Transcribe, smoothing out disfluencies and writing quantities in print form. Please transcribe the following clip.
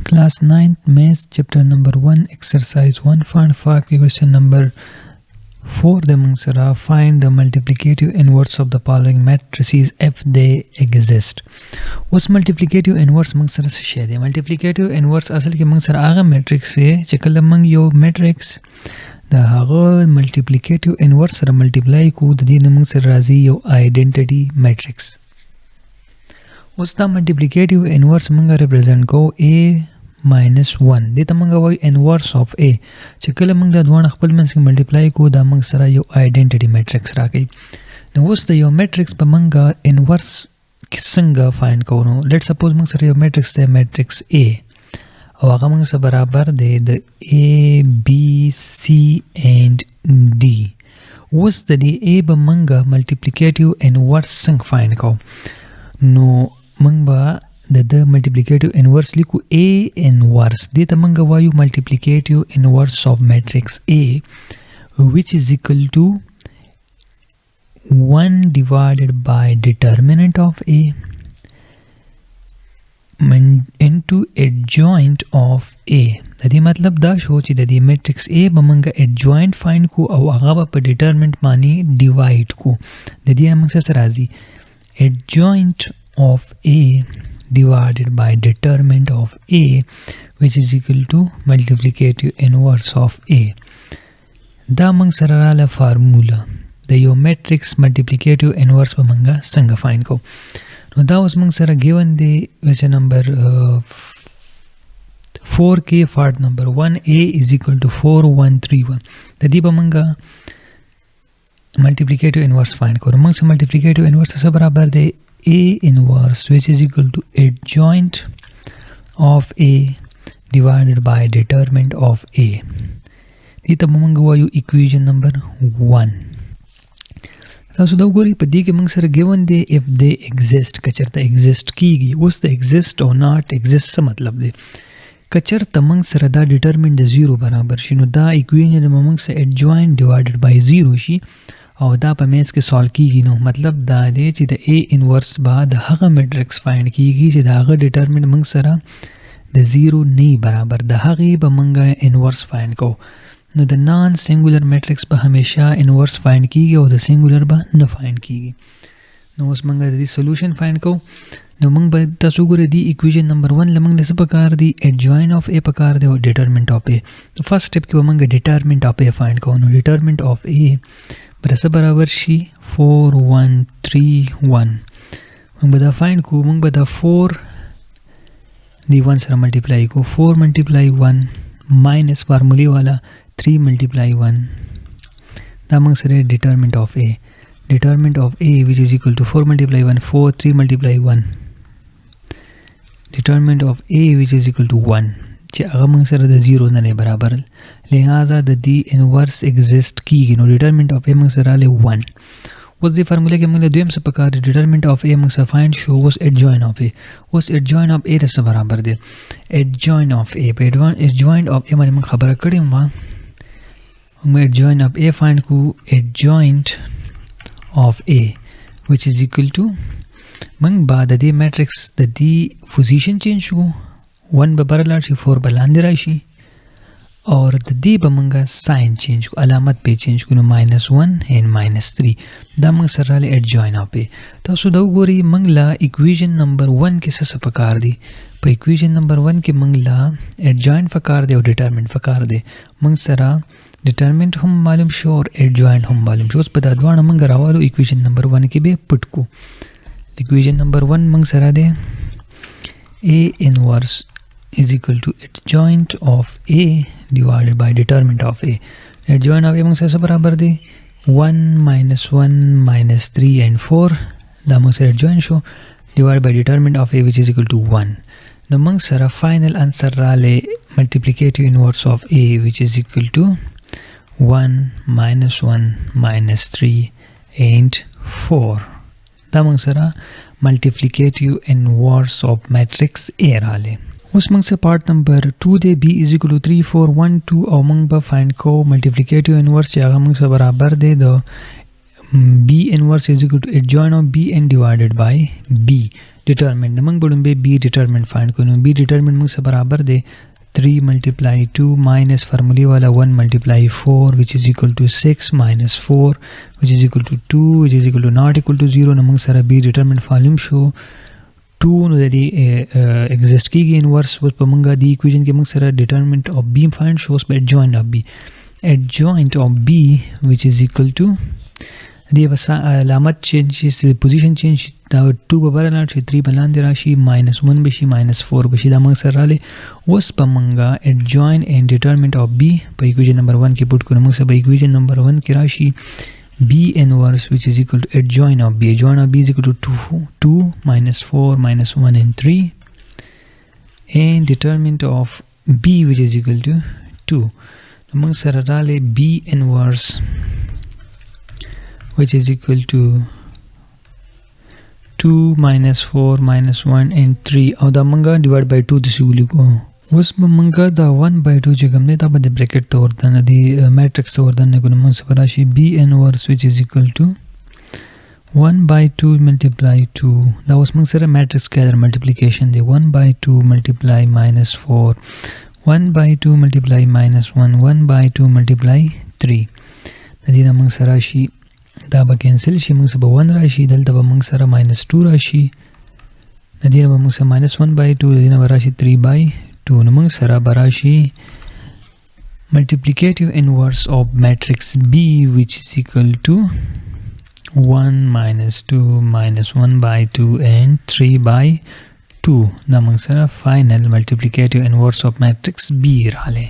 Class 9th Maths Chapter number 1 Exercise 1.5 Question number 4 the Mansara find the multiplicative inverse of the following matrices if they exist. Was multiplicative inverse Mansara se the multiplicative inverse asal ke Mansara aga matrix se chekal mang yo matrix the haga multiplicative inverse ra multiply ko the din Mansara razi yo identity matrix. Was the multiplicative inverse manga represent ko a minus 1 dita manga way inverse of a chekala manga dwan khpal men se multiply ko da manga sara yo identity matrix rakai no was the yo matrix pa manga inverse kisanga find ko no let's suppose manga sara yo matrix the matrix a aw aga manga sa barabar de the a b c and d was the a ba manga multiplicative inverse sang find ko no manga the multiplicative inverse liku a inverse dita manga vayu multiplicative inverse of matrix A which is equal to 1 divided by determinant of A into adjoint of A. Dadi matlab da sho chi dadi matrix A bamanga adjoint find ko aw aga pa determinant mani divide ko dadi amang sa razi adjoint of A divided by determinant of A which is equal to multiplicative inverse of A. Da mang sarala formula the yo matrix multiplicative inverse bamanga sanga find ko. No that was mang sara given the question number 4k part number 1a is equal to 4131 the bamanga multiplicative inverse find ko. Mang sa multiplicative inverse sa barabar de A inverse which is equal to adjoint of A divided by determinant of A. Dito mamanggawa yung equation number 1. So daw gori padi ke mang sir given they if they exist kacharta exist kigi was the exist or not exist sa matlab de kacharta mang sir da determinant de 0 barabar shi no da equation mamang sa adjoint divided by 0 shi او دا په مینس کې سولو کیږي نو مطلب دا دی چې د A انورس به د هغه میټرکس فایند کیږي چې د هغه ډیټرمنټ موږ سره د 0 نه برابر د هغه به موږ انورس فایند کو نو د نان سنگولر میټرکس به همیشه انورس فایند کیږي او د سنگولر به نه فایند کیږي نو اوس موږ د دې سولوشن فایند کو نو موږ به تاسو ګورئ دی ایکویشن نمبر 1 لمنګ د څه پکار دی adjoint of A پکار دی او determinant of A the first step کې موږ determinant of A فایند کو نو determinant of A برسه برابر شي 4131 موږ به دا فایند کو موږ به دا 4 دی 1 سره ملټیپلای کو 4 ملټیپلای 1 ماینس فارمولی والا 3 ملټیپلای 1 دا موږ سره determinant of A which is equal to 4 multiply 1 4 3 multiply 1 determinant of A which is equal to 1 چې هغه موږ سره د 0 نه برابر لہذا د دې انورس ایگزیسٹ کیږي نو determinant of A موږ سره له 1 اوس دې فارموله کې موږ دویم څه پکار دی determinant of A موږ سره فایند شو اوس adjoint of A اوس adjoint of A سره برابر دی adjoint of A په adjoint of A باندې موږ خبره کړې موږ adjoint of A فایند کو adjoint of A which is equal to موږ بعد د دې میټرکس د دې پوزیشن چینج کو 1 به برلار شي 4 به لاندې راشي اور د دې به موږ ساين چینج کو علامت به چینج کو نو -1 and -3 دا موږ سره له adjoint of A تاسو دا وګورئ موږ لا equation number 1 کې څه پکار دی په equation number 1 کې موږ لا adjoint فکار دی او determinant فکار دی موږ سره determinant هم معلوم شو اور adjoint هم معلوم شو اوس په دا دوه موږ راوالو equation number 1 کې به پټ کو equation number 1 موږ سره دی A inverse is equal to adjoint of A divided by determinant of A. Adjoint of A موږ سره برابر دی 1 -1 -3 and 4 دا موږ سره adjoint شو divided by determinant of A which is equal to 1 نو موږ سره final answer رااله multiplicative inverse of A which is equal to 1 -1 -3 and 4 دا موږ سره multiplicative inverse of matrix A رااله اوس موږ سره پارت نمبر 2 دی B is equal to 3 4 1 2 او موږ به فایند کو multiplicative inverse چې هغه موږ سره برابر دی د B inverse is equal to adjoint of B and divided by B determinant मंग बड़ुन बे B determinant find करूँ B determinant मंग से बराबर दे 3 multiply 2 minus formula वाला 1 multiply 4 which is equal to 6 minus 4 which is equal to 2 which is equal to not equal to 0 नमंग सारा b determinant volume show 2 know the exist की inverse was पमंगा दी equation के मंग सारा determinant of b find shows by adjoint of b which is equal to दी बस लामत changes position change 2 बबर ना 3 बलान दे राशि -1 बशी -4 बशी दा मंग सरले उस पमंगा adjoint and determinant of b पे इक्वेशन नंबर 1 के पुट को मंग सब इक्वेशन नंबर 1 की राशि b inverse which is equal to adjoint of b is equal to 2 -4 -1 and 3 and determinant of b which is equal to 2 मंग सरले b inverse which is equal to 2 -4 -1 and 3 और दा मंगा डिवाइड बाय 2 दिस को उस मंगा दा 1 by 2 जगह में दा बदे ब्रैकेट तोड़ दन दी मैट्रिक्स तोड़ दन को मंग से राशि b inverse which is equal to 1 by 2 multiply 2 दा उस मंग से मैट्रिक्स स्केलर मल्टीप्लिकेशन दे 1 by 2 multiply -4 1 by 2 multiply -1 1 by 2 multiply 3 दी ना मंग से राशि दाबा कैंसिल शी मंग सब 1 राशि दल तब मंग सारा -2 राशि नदीना मंग से -1 by 2 नदीना राशि 3 by 2 मंग सारा बराशि multiplicative inverse of matrix B which is equal to 1 -2 -1 by 2 and 3 by 2 ना मंग सारा final multiplicative inverse of matrix B Rale